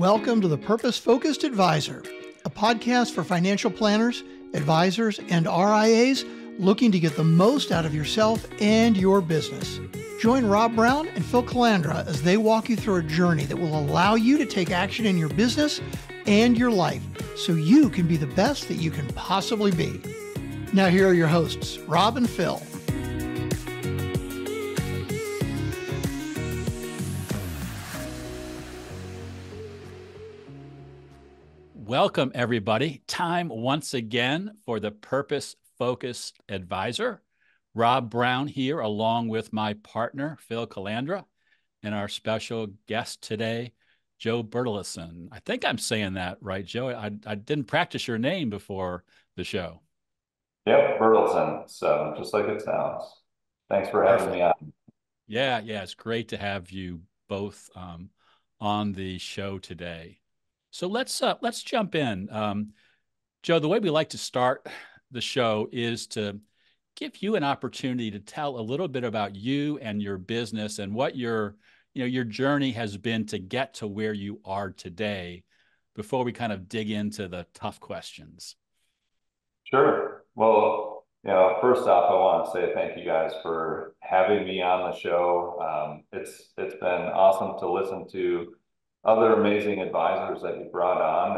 Welcome to the Purpose Focused Advisor, a podcast for financial planners, advisors, and RIAs looking to get the most out of yourself and your business. Join Rob Brown and Phil Calandra as they walk you through a journey that will allow you to take action in your business and your life so you can be the best that you can possibly be. Now here are your hosts, Rob and Phil. Welcome, everybody. Time once again for the Purpose Focused Advisor. Rob Brown here, along with my partner, Phil Calandra, and our special guest today, Joe Bertilson. I think I'm saying that right, Joe. I didn't practice your name before the show. Yep, Bertilson. So just like it sounds. Thanks for having me on. Yeah, it's great to have you both on the show today. So let's jump in. Joe, the way we like to start the show is to give you an opportunity to tell a little bit about you and your business and what your journey has been to get to where you are today before we kind of dig into the tough questions. Sure. Well, first off, I want to say thank you guys for having me on the show. It's been awesome to listen to other amazing advisors that you brought on,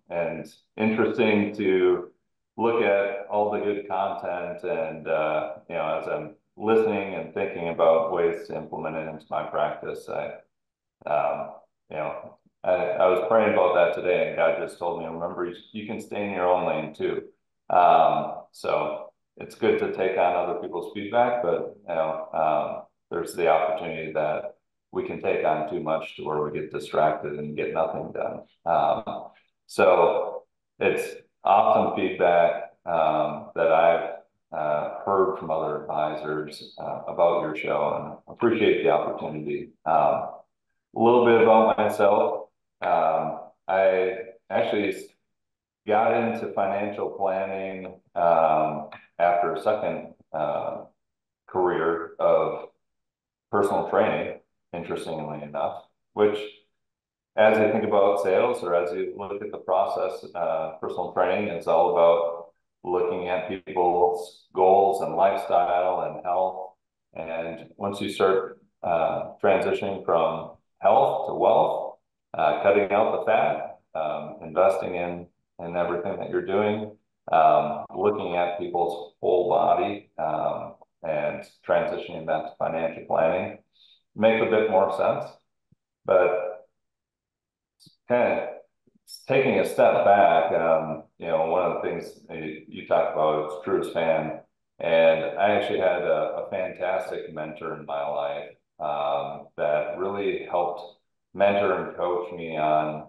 and interesting to look at all the good content, and as I'm listening and thinking about ways to implement it into my practice, I was praying about that today, and God just told me, remember, you can stay in your own lane too. So it's good to take on other people's feedback, but there's the opportunity that we can take on too much to where we get distracted and get nothing done. So it's awesome feedback that I've heard from other advisors about your show, and appreciate the opportunity. A little bit about myself. I actually got into financial planning after a second career of personal training, interestingly enough, which, as you think about sales or as you look at the process, personal training is all about looking at people's goals and lifestyle and health. And once you start transitioning from health to wealth, cutting out the fat, investing in everything that you're doing, looking at people's whole body, and transitioning that to financial planning makes a bit more sense. But kind of taking a step back, one of the things you talked about is true as fan. And I actually had a fantastic mentor in my life that really helped mentor and coach me on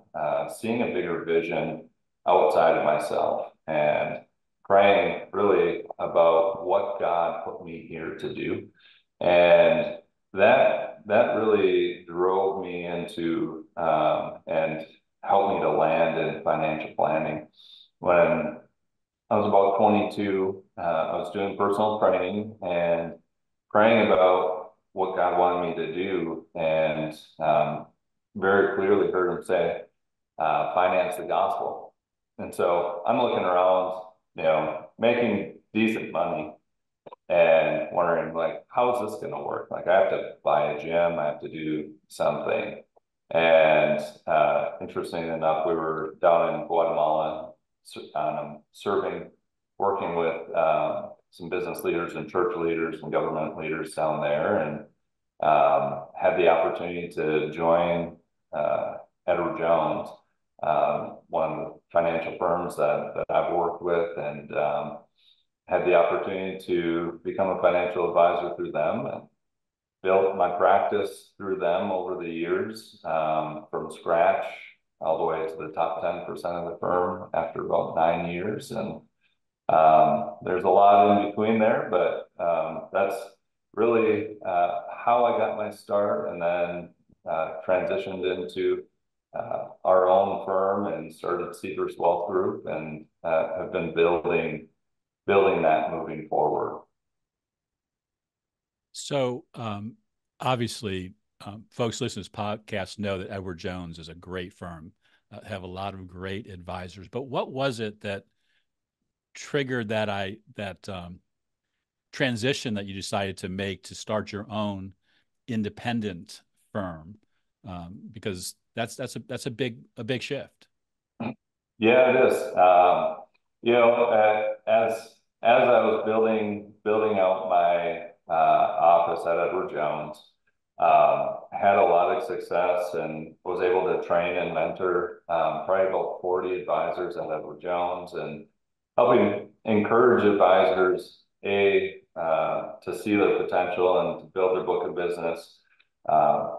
seeing a bigger vision outside of myself and praying really about what God put me here to do. And that really drove me into and helped me to land in financial planning. When I was about 22, I was doing personal training and praying about what God wanted me to do, and very clearly heard him say, finance the gospel. And so I'm looking around, making decent money and wondering, like, how is this going to work? Like, I have to buy a gym, I have to do something. And interestingly enough, we were down in Guatemala working with some business leaders and church leaders and government leaders down there, and had the opportunity to join Edward Jones, one of the financial firms that I've worked with, and had the opportunity to become a financial advisor through them, and built my practice through them over the years, from scratch all the way to the top 10% of the firm after about 9 years. And there's a lot in between there, but that's really how I got my start, and then transitioned into our own firm and started Cedrus Wealth Group, and have been building that moving forward. So obviously folks listening to this podcast know that Edward Jones is a great firm, have a lot of great advisors. But what was it that triggered that transition that you decided to make to start your own independent firm? Because that's a big shift. Yeah, it is. As I was building out my office at Edward Jones, had a lot of success and was able to train and mentor probably about 40 advisors at Edward Jones, and helping encourage advisors to see their potential and to build their book of business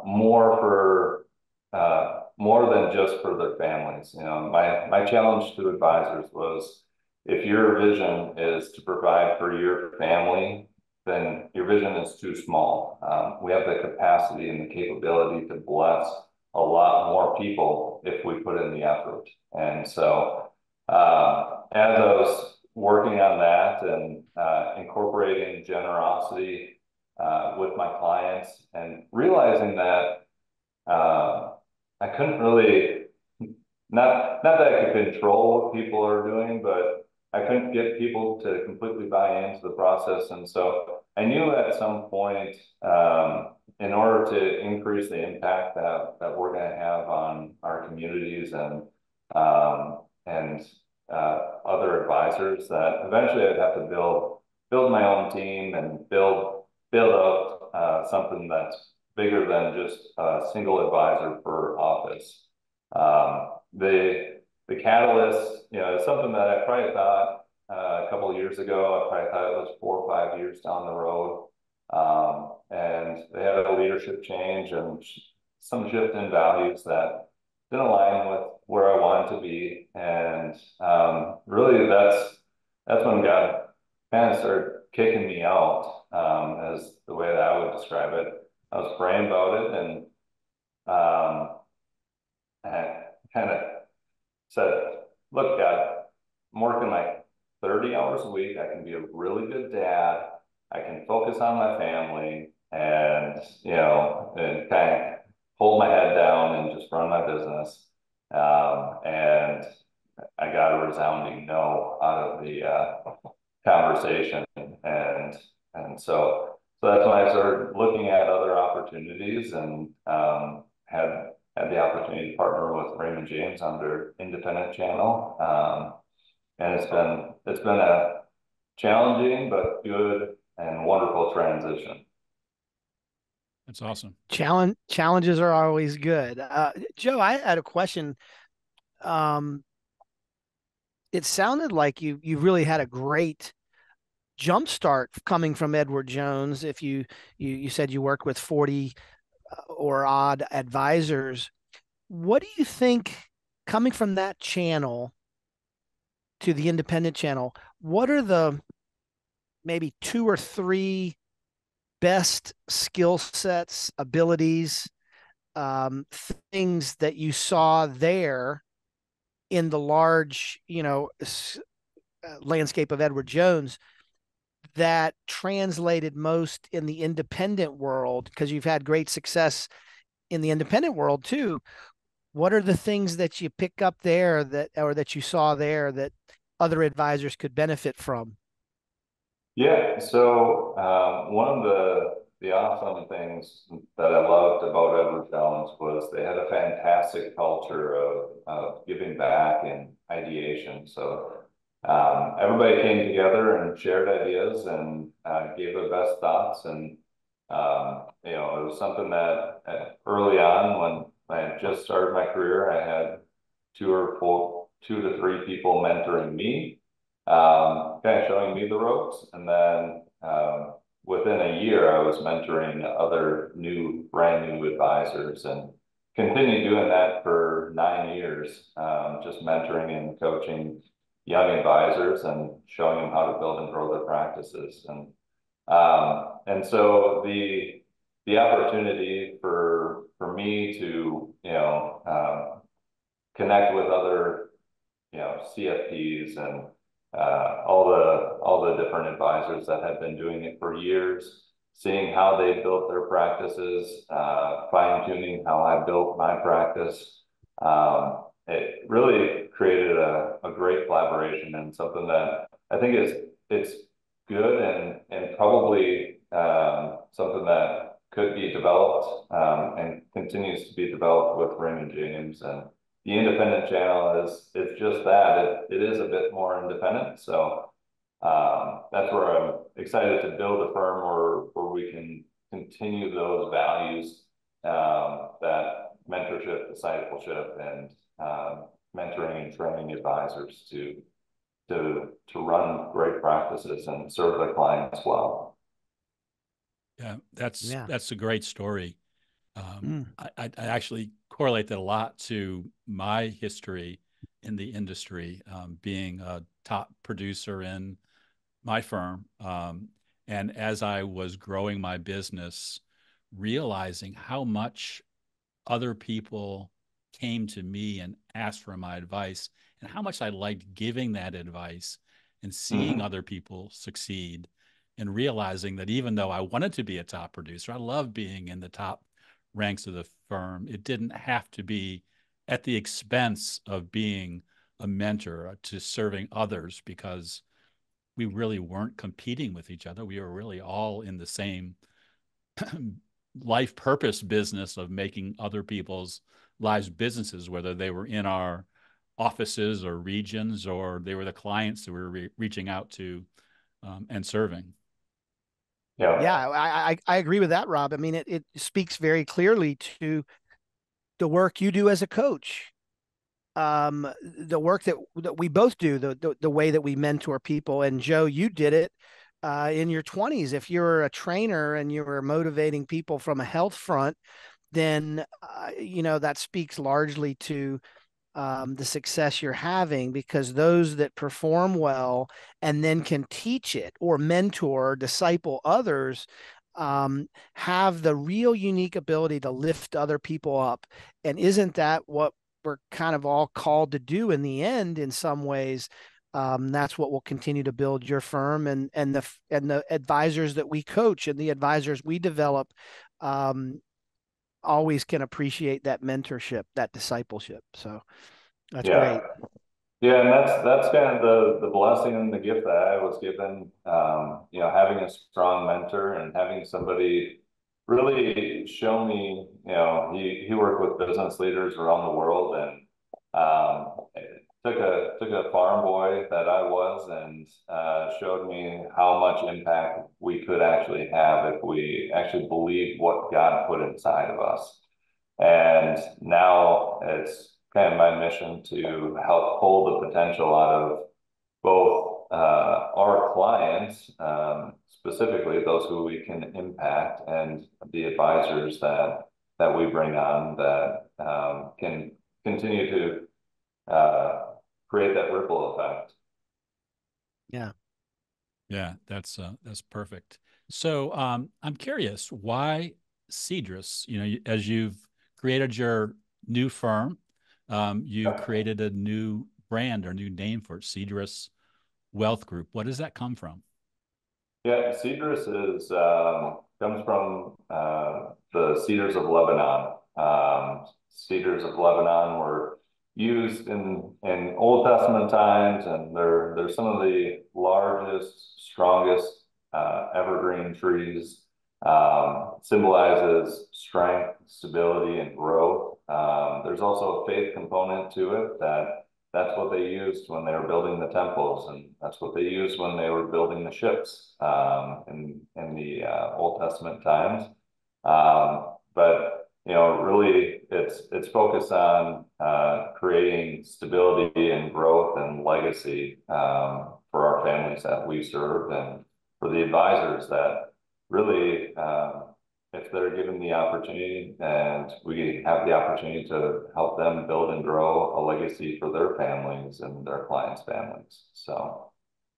more than just for their families. My challenge to advisors was, if your vision is to provide for your family, then your vision is too small. We have the capacity and the capability to bless a lot more people if we put in the effort. And so as I was working on that and incorporating generosity with my clients, and realizing that I couldn't really, not that I could control what people are doing, but I couldn't get people to completely buy into the process. And so I knew at some point, in order to increase the impact that we're going to have on our communities and other advisors, that eventually I'd have to build my own team and build out something that's bigger than just a single advisor per office. The catalyst, is something that I probably thought a couple of years ago. I probably thought it was 4 or 5 years down the road. And they had a leadership change and some shift in values that didn't align with where I wanted to be. And really, that's when God kind of started kicking me out, as the way that I would describe it. I was praying about it, and I kind of said, look, God, I'm working like 30 hours a week. I can be a really good dad. I can focus on my family and, and kind of hold my head down and just run my business. And I got a resounding no out of the conversation. So that's when I started looking at other opportunities, and had the opportunity to partner with Raymond James on their independent channel. And it's been a challenging but good and wonderful transition. That's awesome. Challenges are always good. Joe, I had a question. It sounded like you really had a great jumpstart coming from Edward Jones. If you said you work with 40 or odd advisors, what do you think, coming from that channel to the independent channel, what are the maybe 2 or 3 best skill sets, abilities, things that you saw there in the large, landscape of Edward Jones that translated most in the independent world? Because you've had great success in the independent world too. What are the things that you pick up there that you saw there that other advisors could benefit from? Yeah, so one of the awesome things that I loved about Edward Jones was they had a fantastic culture of giving back and ideation. So everybody came together and shared ideas and gave their best thoughts. And it was something that early on, when I had just started my career, I had 2 to 3 people mentoring me, kind of showing me the ropes. And then within a year, I was mentoring other brand new advisors, and continued doing that for 9 years, just mentoring and coaching young advisors and showing them how to build and grow their practices. And so the opportunity for me to connect with other CFPs and all the different advisors that had been doing it for years, seeing how they built their practices, fine-tuning how I built my practice. It really created a great collaboration, and something that I think it's good, and probably something that could be developed and continues to be developed with Raymond James. And the independent channel is just that. It is a bit more independent. So that's where I'm excited to build a firm where we can continue those values, that mentorship, discipleship, and mentoring and training advisors to run great practices and serve their clients well. Yeah, that's a great story. I actually correlate that a lot to my history in the industry, being a top producer in my firm. And as I was growing my business, realizing how much other people came to me and asked for my advice, and how much I liked giving that advice and seeing other people succeed, and realizing that even though I wanted to be a top producer, I love being in the top ranks of the firm, it didn't have to be at the expense of being a mentor to serving others, because we really weren't competing with each other. We were really all in the same life purpose business of making other people's lives businesses, whether they were in our offices or regions, or they were the clients that we were reaching out to and serving. Yeah, I agree with that, Rob. I mean, it speaks very clearly to the work you do as a coach, the work that we both do, the way that we mentor people. And Joe, you did it in your 20s. If you're a trainer and you're motivating people from a health front, then that speaks largely to the success you're having, because those that perform well and then can teach it or mentor, disciple others, have the real unique ability to lift other people up. And isn't that what we're kind of all called to do in the end? In some ways, that's what will continue to build your firm, and the advisors that we coach and the advisors we develop always can appreciate that mentorship, that discipleship. So that's great. Yeah, and that's kind of the blessing and the gift that I was given. Having a strong mentor and having somebody really show me. He worked with business leaders around the world, and took a farm boy that I was, and showed me how much impact we could actually have if we actually believed what God put inside of us. And now it's kind of my mission to help pull the potential out of both our clients, specifically those who we can impact, and the advisors that we bring on that can continue to create that ripple effect. Yeah, that's perfect. So I'm curious, why Cedrus? As you've created your new firm, you created a new brand or new name for it, Cedrus Wealth Group. What does that come from? Yeah, Cedrus comes from the cedars of Lebanon. Cedars of Lebanon were used in Old Testament times, and they're some of the largest, strongest evergreen trees. Symbolizes strength, stability, and growth. There's also a faith component to it, that's what they used when they were building the temples, and that's what they used when they were building the ships in the Old Testament times. But really, it's focused on creating stability and growth and legacy for our families that we serve, and for the advisors that really, if they're given the opportunity and we have the opportunity to help them build and grow a legacy for their families and their clients' families. So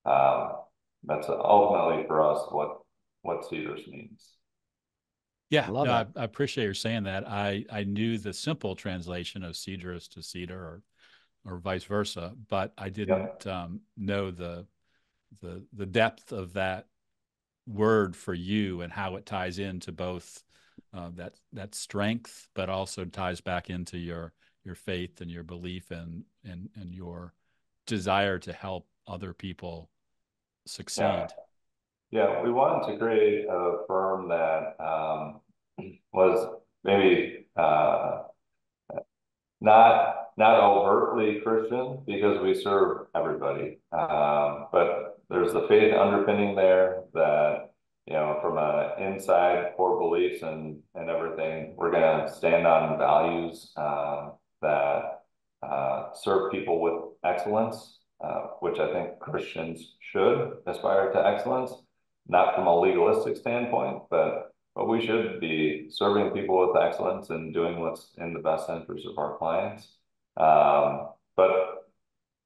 that's ultimately for us what Cedrus means. Yeah, I appreciate you saying that. I knew the simple translation of Cedrus to cedar, or vice versa, but I didn't know the depth of that word for you and how it ties into both that strength, but also ties back into your faith and your belief and your desire to help other people succeed. Yeah, we wanted to create a firm that was maybe not overtly Christian, because we serve everybody, but there's the faith underpinning there that, from a inside core beliefs and everything, we're going to stand on values that serve people with excellence, which I think Christians should aspire to excellence, not from a legalistic standpoint, but we should be serving people with excellence and doing what's in the best interest of our clients. But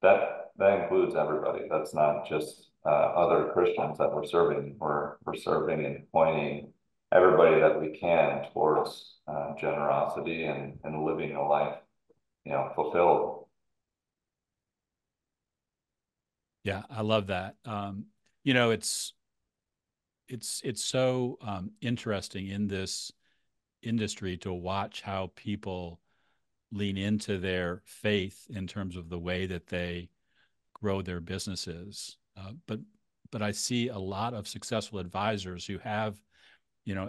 that includes everybody. That's not just other Christians that we're serving. We're serving and pointing everybody that we can towards generosity and living a life, fulfilled. Yeah, I love that. It's so interesting in this industry to watch how people lean into their faith in terms of the way that they grow their businesses. But I see a lot of successful advisors who have,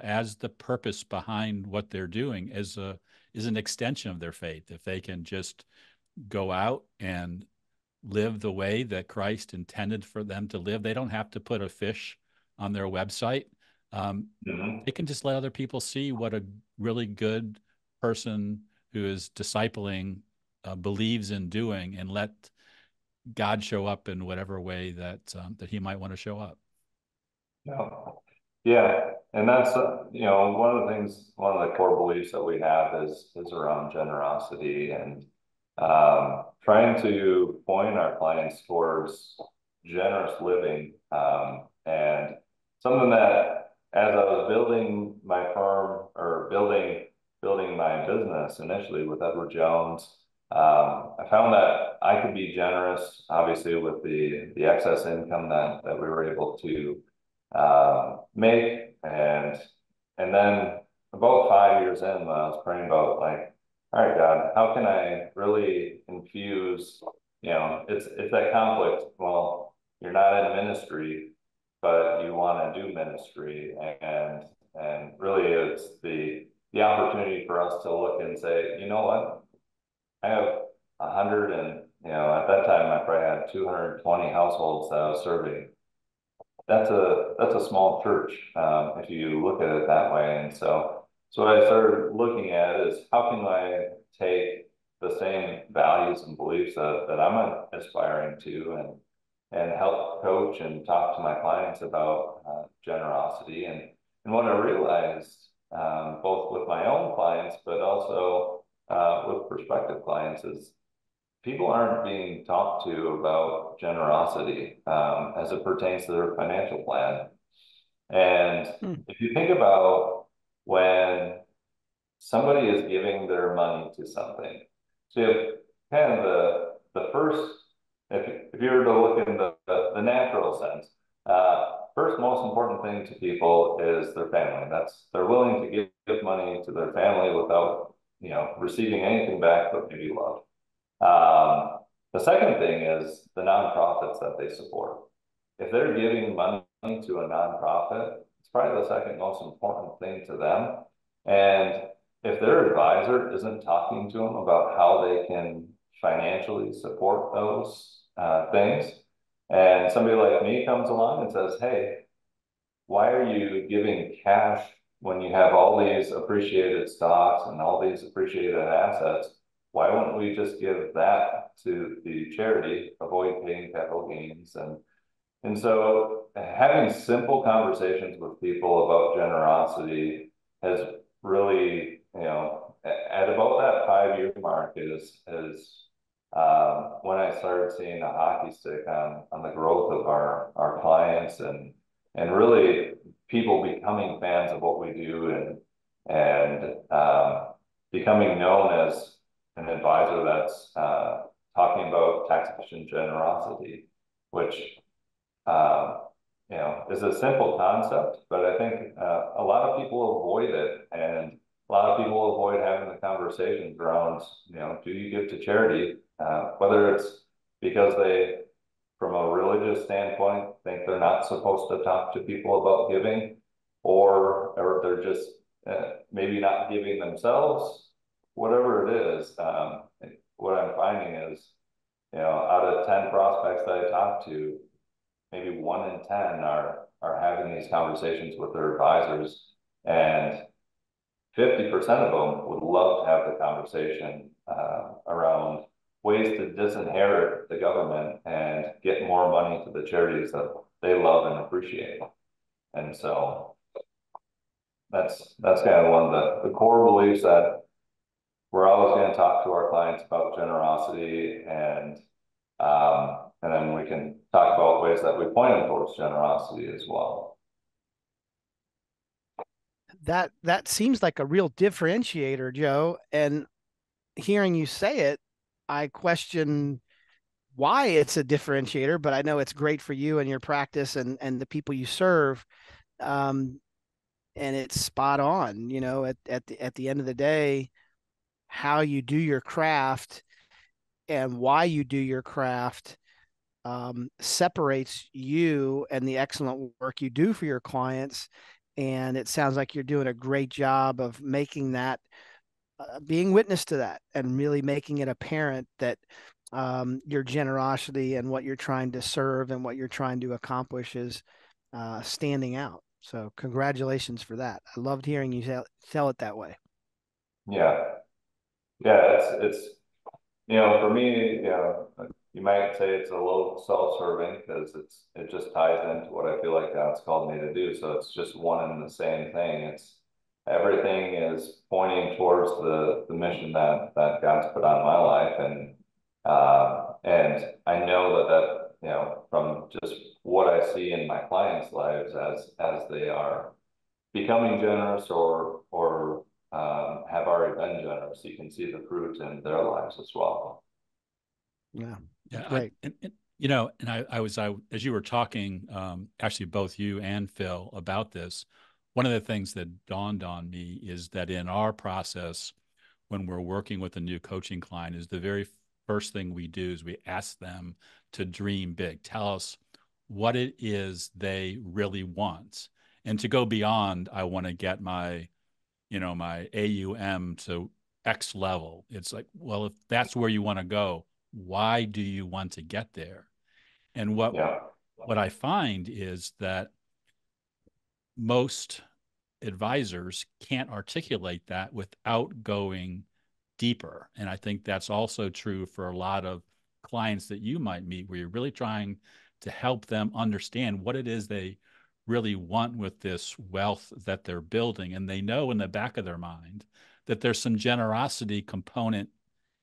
as the purpose behind what they're doing is an extension of their faith. If they can just go out and live the way that Christ intended for them to live, they don't have to put a fish on their website. They can just let other people see what a really good person who is discipling believes in doing, and let God show up in whatever way that he might want to show up. Yeah, and that's one of the things, one of the core beliefs that we have is around generosity, and trying to point our clients towards generous living, and something that, as I was building my firm, or building my business initially with Edward Jones, I found that I could be generous, obviously, with the excess income that we were able to make, and then about 5 years in, when I was praying about, like, all right, God, how can I really infuse, it's that conflict. Well, you're not in ministry, but you want to do ministry, and really it's the opportunity for us to look and say, you know what, I have 100, and at that time I probably had 220 households that I was serving. That's a small church, if you look at it that way. And so what I started looking at is, how can I take the same values and beliefs that I'm aspiring to, and help coach and talk to my clients about generosity. And what I realized, both with my own clients, but also with prospective clients, is people aren't being talked to about generosity as it pertains to their financial plan. And if you think about when somebody is giving their money to something, so if kind of the first, if you were to look in the natural sense, first most important thing to people is their family. They're willing to give money to their family without receiving anything back but maybe love. The second thing is the nonprofits that they support. If they're giving money to a nonprofit, it's probably the second most important thing to them. And if their advisor isn't talking to them about how they can financially support those things, and somebody like me comes along and says, hey, why are you giving cash when you have all these appreciated stocks and all these appreciated assets? Why wouldn't we just give that to the charity, avoid paying capital gains? And so having simple conversations with people about generosity has really, at about that 5-year mark is when I started seeing a hockey stick on the growth of our clients, and really people becoming fans of what we do, and becoming known as an advisor that's talking about tax efficient generosity, which is a simple concept, but I think a lot of people avoid it, and a lot of people avoid having the conversations around, do you give to charity? Whether it's because they, from a religious standpoint, think they're not supposed to talk to people about giving, or they're just maybe not giving themselves, whatever it is. What I'm finding is, out of 10 prospects that I talk to, maybe 1 in 10 are having these conversations with their advisors, and 50% of them would love to have the conversation around ways to disinherit the government and get more money to the charities that they love and appreciate. And so that's kind of one of the core beliefs, that we're always going to talk to our clients about generosity, and then we can talk about ways that we point them towards generosity as well. That seems like a real differentiator, Joe. And hearing you say it, I question why it's a differentiator, but I know it's great for you and your practice and the people you serve. And it's spot on, at the end of the day, how you do your craft and why you do your craft separates you and the excellent work you do for your clients. And it sounds like you're doing a great job of making that, being witness to that, and really making it apparent that your generosity and what you're trying to serve and what you're trying to accomplish is standing out. So congratulations for that. I loved hearing you tell it that way. Yeah. It's for me, you might say it's a little self-serving, because it just ties into what I feel like God's called me to do. So it's just one and the same thing. It's everything is pointing towards the mission that God's put on my life, and I know that from just what I see in my clients' lives as they are becoming generous or have already been generous, you can see the fruit in their lives as well. Yeah, right. I was as you were talking, actually both you and Phil, about this, one of the things that dawned on me is that in our process, when we're working with a new coaching client, is the very first thing we do is we ask them to dream big. Tell us what it is they really want, and to go beyond, I want to get my my AUM to X level. It's like, well, if that's where you want to go, why do you want to get there? And what I find is that most advisors can't articulate that without going deeper. And I think that's also true for a lot of clients that you might meet, where you're really trying to help them understand what it is they really want with this wealth that they're building. And they know in the back of their mind that there's some generosity component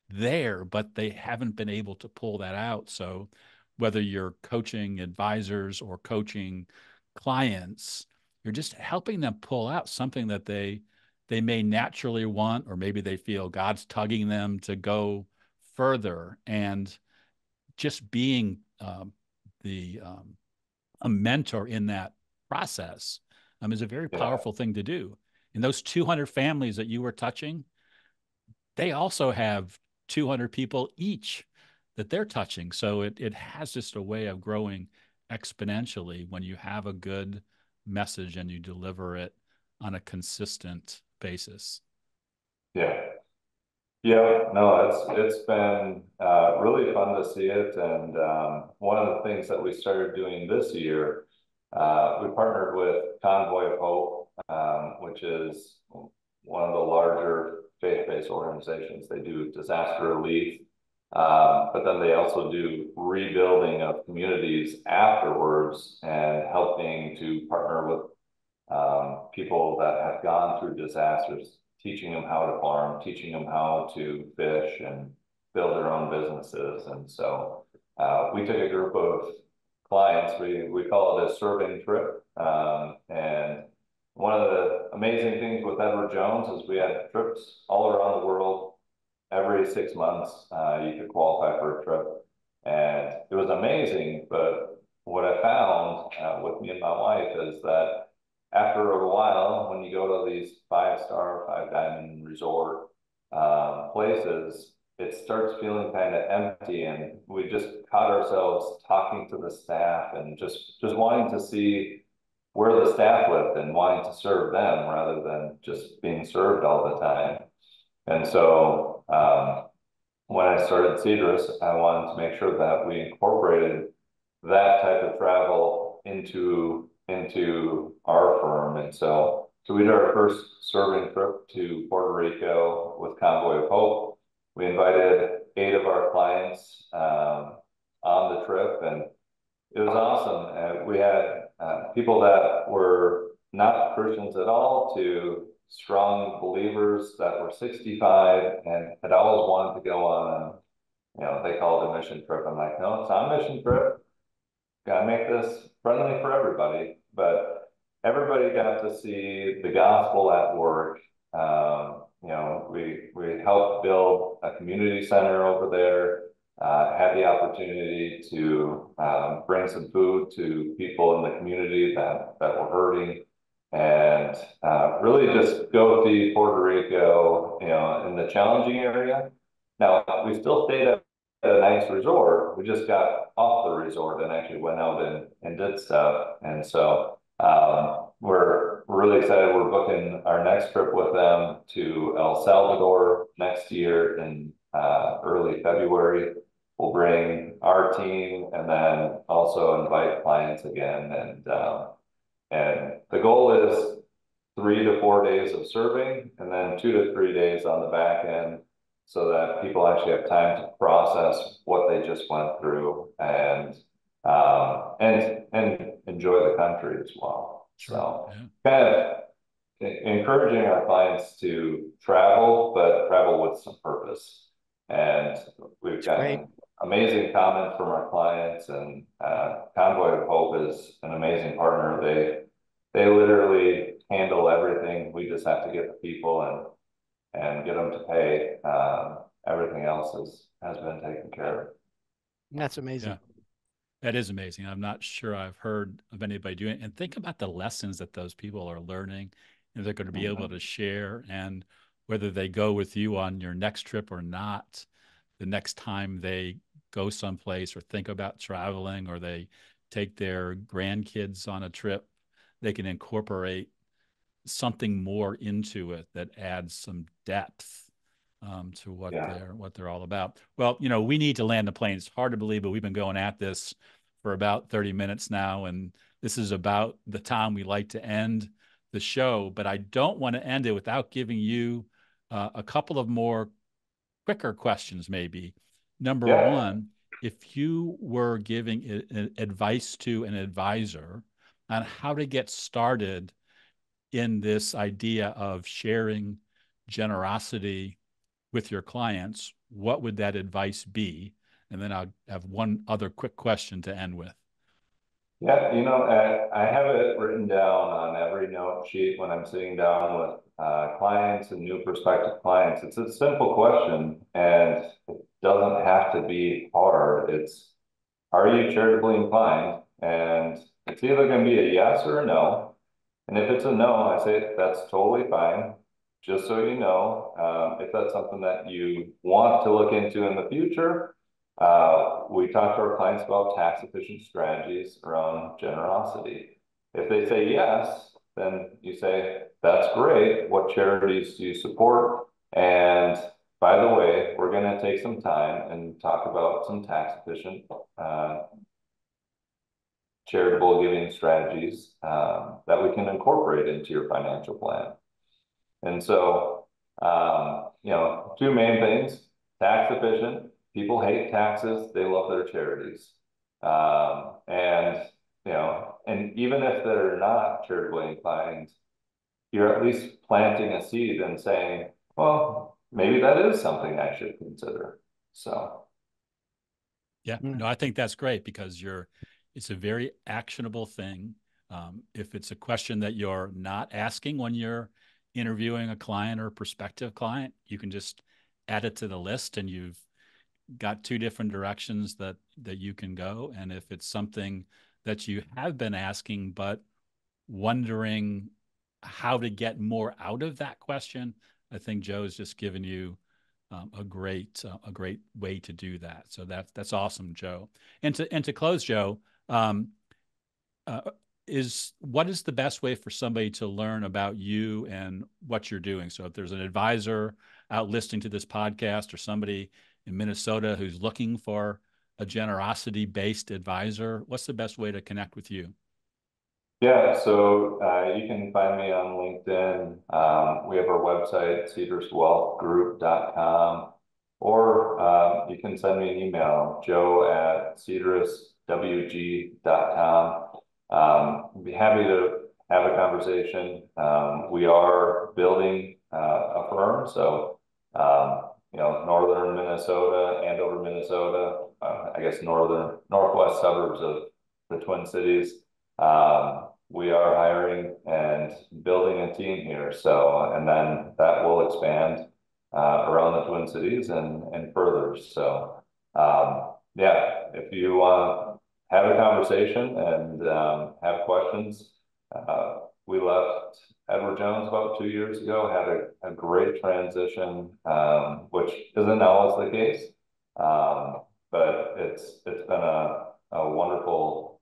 there, but they haven't been able to pull that out. So whether you're coaching advisors or coaching clients, you're just helping them pull out something that they may naturally want, or maybe they feel God's tugging them to go further. And just being a mentor in that process is a very powerful thing to do. And those 200 families that you were touching, they also have 200 people each that they're touching. So it has just a way of growing exponentially when you have a good message and you deliver it on a consistent basis. No, it's been really fun to see it. And one of the things that we started doing this year, we partnered with Convoy of Hope, which is one of the larger faith-based organizations. They do disaster relief, but then they also do rebuilding of communities afterwards, and helping to partner with people that have gone through disasters, teaching them how to farm, teaching them how to fish and build their own businesses. And so we took a group of clients, we call it a serving trip. And one of the amazing things with Edward Jones is we had trips all around the world. Every 6 months, you could qualify for a trip. And it was amazing, but what I found with me and my wife is that after a while, when you go to these 5-star, 5-diamond resort places, it starts feeling kind of empty, and we just caught ourselves talking to the staff and just wanting to see where the staff lived and wanting to serve them rather than just being served all the time. And so when I started Cedrus, I wanted to make sure that we incorporated that type of travel into our firm. And so we did our first serving trip to Puerto Rico with Convoy of Hope. We invited 8 of our clients on the trip, and it was awesome. We had people that were not Christians at all to strong believers that were 65 and had always wanted to go on they call it a mission trip. I'm like, no, it's not a mission trip. Got to make this friendly for everybody. But everybody got to see the gospel at work. We helped build a community center over there. Had the opportunity to bring some food to people in the community that were hurting, and really just go see Puerto Rico, in the challenging area. Now, we still stayed at a nice resort. We just got off the resort and actually went out and did stuff. And so we're really excited. We're booking our next trip with them to El Salvador next year in early February. We'll bring our team and then also invite clients again. And the goal is 3 to 4 days of serving and then 2 to 3 days on the back end, so that people actually have time to process what they just went through and enjoy the country as well. Sure. So yeah. kind of encouraging our clients to travel, but travel with some purpose. And we've gotten amazing comments from our clients, and Convoy of Hope is an amazing partner. They literally handle everything. We just have to get the people and get them to pay. Everything else has been taken care of. That's amazing. Yeah. That is amazing. I'm not sure I've heard of anybody doing it. And think about the lessons that those people are learning, and they're going to be able to share, and whether they go with you on your next trip or not, the next time they go someplace or think about traveling, or they take their grandkids on a trip, they can incorporate something more into it that adds some depth to what they're all about. Well, we need to land the plane. It's hard to believe, but we've been going at this for about 30 minutes now, and this is about the time we like to end the show. But I don't want to end it without giving you a couple of more quicker questions, maybe. Number one, if you were giving advice to an advisor on how to get started in this idea of sharing generosity with your clients, what would that advice be? And then I'll have one other quick question to end with. Yeah, I have it written down on every note sheet when I'm sitting down with clients and new prospective clients. It's a simple question, and it doesn't have to be hard. It's, are you charitably inclined? And it's either going to be a yes or a no. And if it's a no, I say that's totally fine. Just so you know, if that's something that you want to look into in the future, we talk to our clients about tax efficient strategies around generosity. If they say yes, then you say, that's great. What charities do you support? And by the way, we're going to take some time and talk about some tax efficient charitable giving strategies that we can incorporate into your financial plan. And so, 2 main things: tax efficient. People hate taxes. They love their charities. And even if they're not charitably inclined, you're at least planting a seed and saying, well, maybe that is something I should consider. So. Yeah, no, I think that's great, because it's a very actionable thing. If it's a question that you're not asking when you're interviewing a client or a prospective client, you can just add it to the list, and you've got 2 different directions that you can go. And if it's something that you have been asking, but wondering how to get more out of that question, I think Joe's just given you a great way to do that. So that's awesome, Joe. And to close, Joe, what is the best way for somebody to learn about you and what you're doing? So if there's an advisor out listening to this podcast, or somebody in Minnesota who's looking for a generosity-based advisor, what's the best way to connect with you? Yeah, so you can find me on LinkedIn. We have our website, cedruswealthgroup.com, or you can send me an email, joe@cedruswg.com. I'd be happy to have a conversation. We are building a firm, so northern Minnesota, Andover, Minnesota, I guess northwest suburbs of the Twin Cities. We are hiring and building a team here, so and then that will expand around the Twin Cities and further. So yeah, if you want to have a conversation and have questions, we left Edward Jones about 2 years ago, had a great transition, which isn't always the case, but it's been a wonderful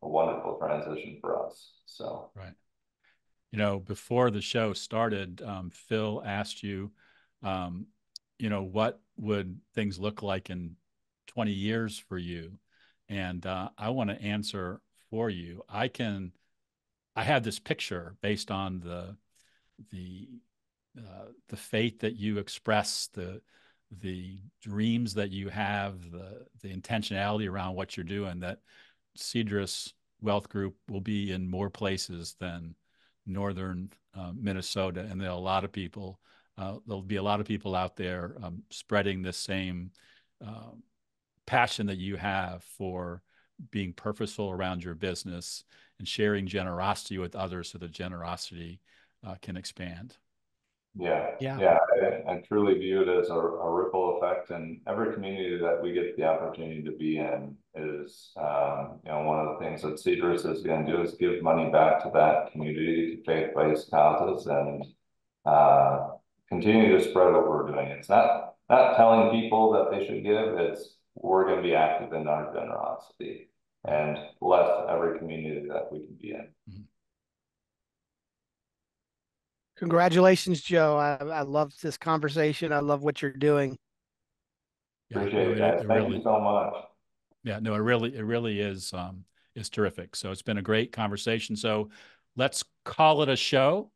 transition for us. So right. Before the show started, Phil asked you, what would things look like in 20 years for you? And I want to answer for you. I have this picture based on the faith that you express, the dreams that you have, the intentionality around what you're doing, that Cedrus Wealth Group will be in more places than northern Minnesota, and there'll be a lot of people out there spreading the same passion that you have for being purposeful around your business and sharing generosity with others, so that generosity can expand. Yeah. I truly view it as a ripple effect, and every community that we get the opportunity to be in is, one of the things that Cedrus is going to do is give money back to that community, to faith-based causes, and continue to spread what we're doing. It's not telling people that they should give. It's we're going to be active in our generosity and bless every community that we can be in. Mm-hmm. Congratulations, Joe. I love this conversation. I love what you're doing. Appreciate it, guys. Thank you so much. Yeah, no, it really is terrific. So it's been a great conversation. So let's call it a show.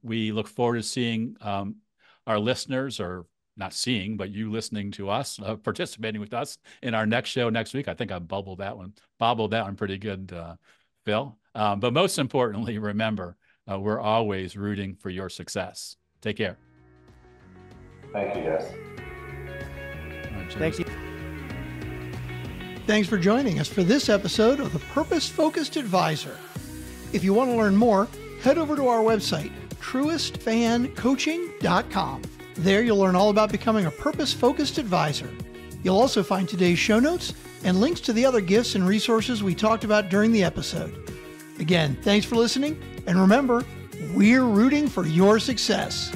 We look forward to seeing our listeners, or not seeing, but you listening to us, participating with us in our next show next week. I think I bobbled that one pretty good, Phil. But most importantly, remember, we're always rooting for your success. Take care. Thank you, guys. Thank you. Thanks for joining us for this episode of The Purpose Focused Advisor. If you want to learn more, head over to our website, truestfancoaching.com. There you'll learn all about becoming a purpose-focused advisor. You'll also find today's show notes and links to the other gifts and resources we talked about during the episode. Again, thanks for listening, and remember, we're rooting for your success.